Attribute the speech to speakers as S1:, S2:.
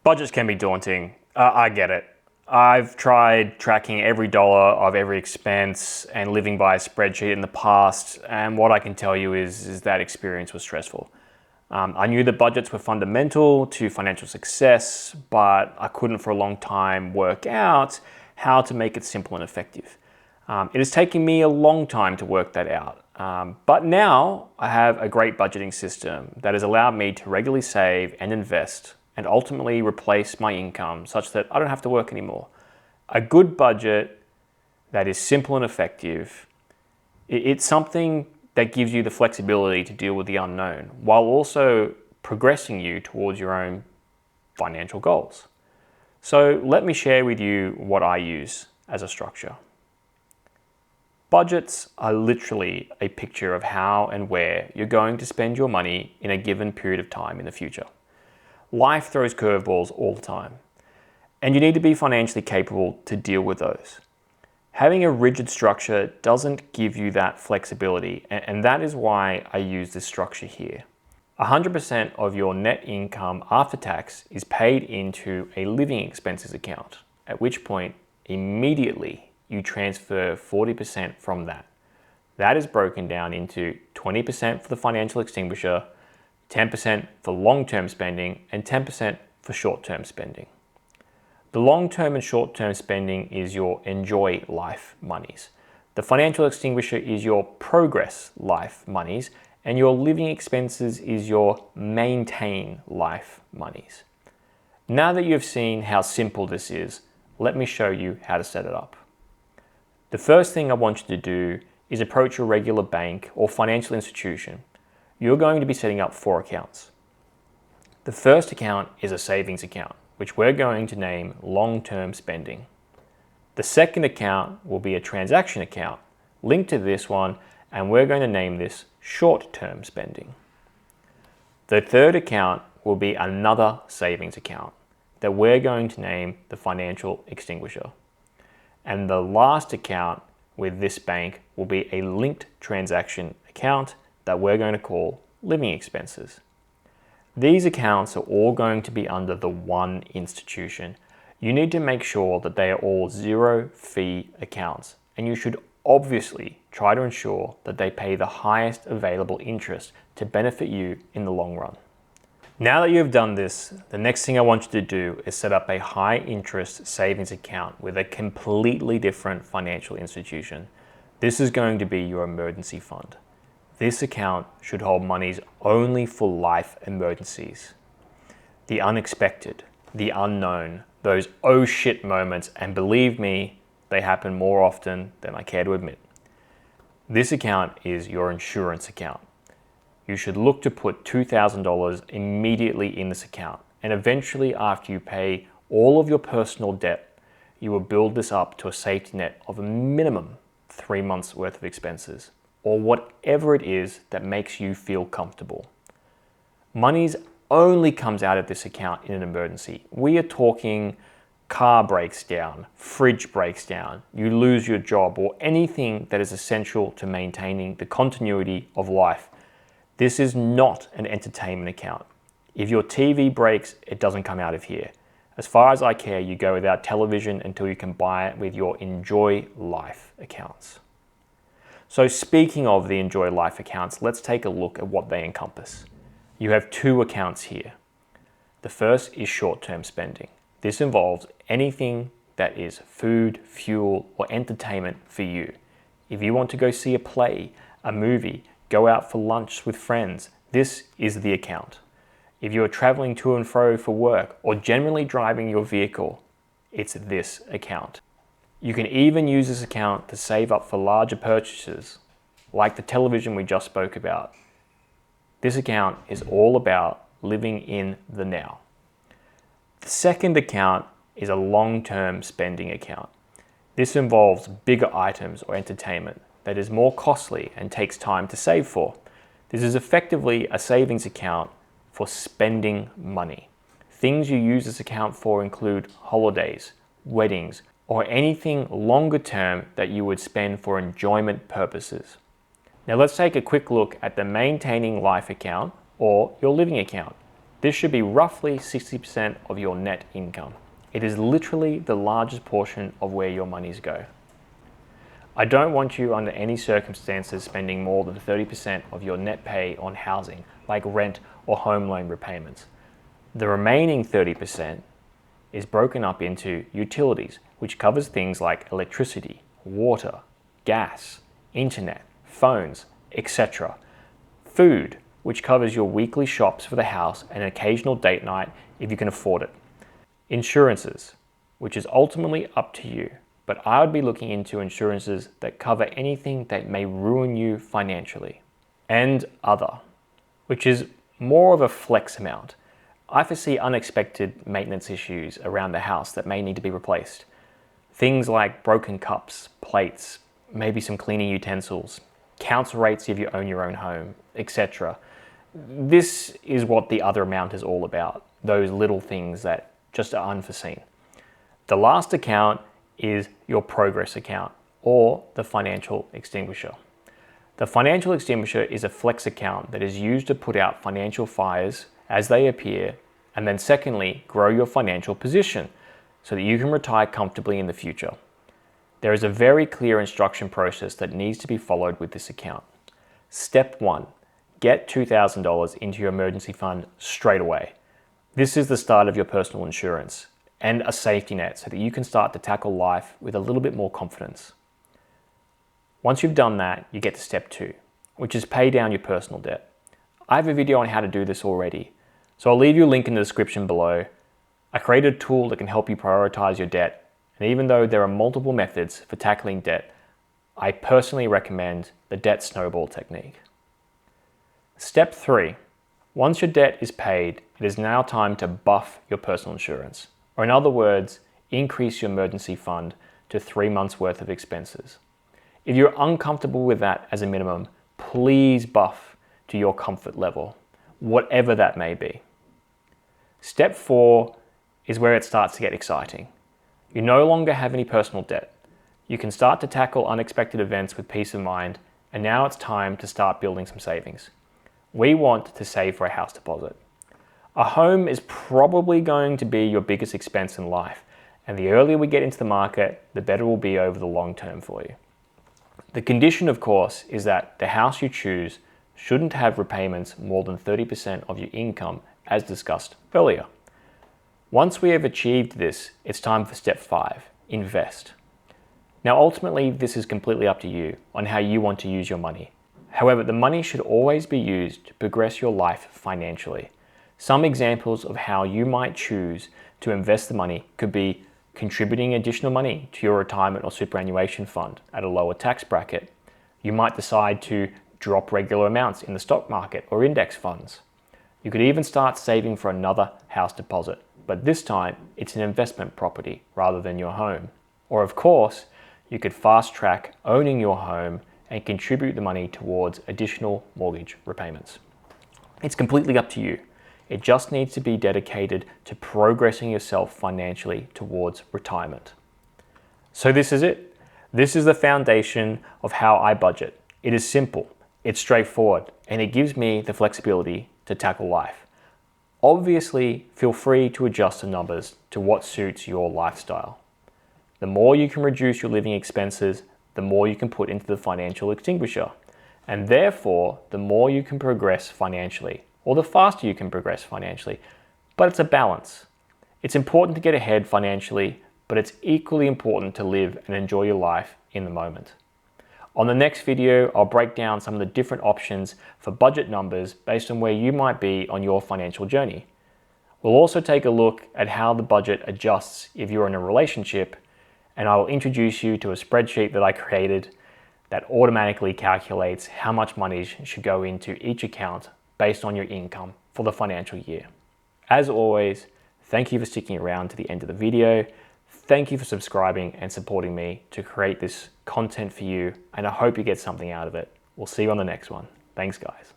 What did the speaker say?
S1: Budgets can be daunting. I get it. I've tried tracking every dollar of every expense and living by a spreadsheet in the past, and what I can tell you is that experience was stressful. I knew that budgets were fundamental to financial success, but I couldn't for a long time work out how to make it simple and effective. It has taken me a long time to work that out. But now I have a great budgeting system that has allowed me to regularly save and invest and ultimately replace my income such that I don't have to work anymore. A good budget that is simple and effective, it's something that gives you the flexibility to deal with the unknown while also progressing you towards your own financial goals. So let me share with you what I use as a structure. Budgets are literally a picture of how and where you're going to spend your money in a given period of time in the future. Life throws curveballs all the time, and you need to be financially capable to deal with those. Having a rigid structure doesn't give you that flexibility, and that is why I use this structure here. 100% of your net income after tax is paid into a living expenses account, at which point immediately you transfer 40% from that. That is broken down into 20% for the financial extinguisher, 10% for long-term spending, and 10% for short-term spending. The long-term and short-term spending is your enjoy life monies. The financial extinguisher is your progress life monies, and your living expenses is your maintain life monies. Now that you've seen how simple this is, let me show you how to set it up. The first thing I want you to do is approach your regular bank or financial institution. You're going to be setting up 4 accounts. The first account is a savings account, which we're going to name long-term spending. The second account will be a transaction account linked to this one, and we're going to name this short-term spending. The third account will be another savings account that we're going to name the financial extinguisher. And the last account with this bank will be a linked transaction account that we're going to call living expenses. These accounts are all going to be under the one institution. You need to make sure that they are all zero fee accounts, and you should obviously try to ensure that they pay the highest available interest to benefit you in the long run. Now that you've done this, the next thing I want you to do is set up a high interest savings account with a completely different financial institution. This is going to be your emergency fund. This account should hold monies only for life emergencies. The unexpected, the unknown, those oh shit moments, and believe me, they happen more often than I care to admit. This account is your insurance account. You should look to put $2,000 immediately in this account, and eventually after you pay all of your personal debt, you will build this up to a safety net of a minimum 3 months worth of expenses, or whatever it is that makes you feel comfortable. Monies only comes out of this account in an emergency. We are talking car breaks down, fridge breaks down, you lose your job, or anything that is essential to maintaining the continuity of life. This is not an entertainment account. If your TV breaks, it doesn't come out of here. As far as I care, you go without television until you can buy it with your enjoy life accounts. So speaking of the enjoy life accounts, let's take a look at what they encompass. You have 2 accounts here. The first is short-term spending. This involves anything that is food, fuel, or entertainment for you. If you want to go see a play, a movie, go out for lunch with friends, this is the account. If you are traveling to and fro for work or generally driving your vehicle, it's this account. You can even use this account to save up for larger purchases, like the television we just spoke about. This account is all about living in the now. The second account is a long-term spending account. This involves bigger items or entertainment that is more costly and takes time to save for. This is effectively a savings account for spending money. Things you use this account for include holidays, weddings, or anything longer term that you would spend for enjoyment purposes. Now let's take a quick look at the maintaining life account or your living account. This should be roughly 60% of your net income. It is literally the largest portion of where your monies go. I don't want you under any circumstances spending more than 30% of your net pay on housing, like rent or home loan repayments. The remaining 30% is broken up into utilities, which covers things like electricity, water, gas, internet, phones, etc. Food, which covers your weekly shops for the house and an occasional date night if you can afford it. Insurances, which is ultimately up to you, but I would be looking into insurances that cover anything that may ruin you financially. And other, which is more of a flex amount. I foresee unexpected maintenance issues around the house that may need to be replaced. Things like broken cups, plates, maybe some cleaning utensils, council rates if you own your own home, etc. This is what the other amount is all about, those little things that just are unforeseen. The last account is your progress account, or the financial extinguisher. The financial extinguisher is a flex account that is used to put out financial fires as they appear, and then secondly, grow your financial position so that you can retire comfortably in the future. There is a very clear instruction process that needs to be followed with this account. Step 1, get $2,000 into your emergency fund straight away. This is the start of your personal insurance and a safety net so that you can start to tackle life with a little bit more confidence. Once you've done that, you get to step 2, which is pay down your personal debt. I have a video on how to do this already, so I'll leave you a link in the description below. I created a tool that can help you prioritize your debt, and even though there are multiple methods for tackling debt, I personally recommend the debt snowball technique. Step 3, once your debt is paid, it is now time to buff your personal insurance. Or in other words, increase your emergency fund to 3 months worth of expenses. If you're uncomfortable with that as a minimum, please buff to your comfort level, whatever that may be. Step 4 is where it starts to get exciting. You no longer have any personal debt. You can start to tackle unexpected events with peace of mind, and now it's time to start building some savings. We want to save for a house deposit. A home is probably going to be your biggest expense in life, and the earlier we get into the market, the better it will be over the long term for you. The condition, of course, is that the house you choose shouldn't have repayments more than 30% of your income, as discussed earlier. Once we have achieved this, it's time for step 5, invest. Now, ultimately, this is completely up to you on how you want to use your money. However, the money should always be used to progress your life financially. Some examples of how you might choose to invest the money could be contributing additional money to your retirement or superannuation fund at a lower tax bracket. You might decide to drop regular amounts in the stock market or index funds. You could even start saving for another house deposit, but this time it's an investment property rather than your home. Or of course, you could fast track owning your home and contribute the money towards additional mortgage repayments. It's completely up to you. It just needs to be dedicated to progressing yourself financially towards retirement. So this is it. This is the foundation of how I budget. It is simple, it's straightforward, and it gives me the flexibility to tackle life. Obviously, feel free to adjust the numbers to what suits your lifestyle. The more you can reduce your living expenses, the more you can put into the financial extinguisher, and therefore, the more you can progress financially, or the faster you can progress financially. But it's a balance. It's important to get ahead financially, but it's equally important to live and enjoy your life in the moment. On the next video, I'll break down some of the different options for budget numbers based on where you might be on your financial journey. We'll also take a look at how the budget adjusts if you're in a relationship, and I will introduce you to a spreadsheet that I created that automatically calculates how much money should go into each account based on your income for the financial year. As always, thank you for sticking around to the end of the video. Thank you for subscribing and supporting me to create this content for you, and I hope you get something out of it. We'll see you on the next one. Thanks, guys.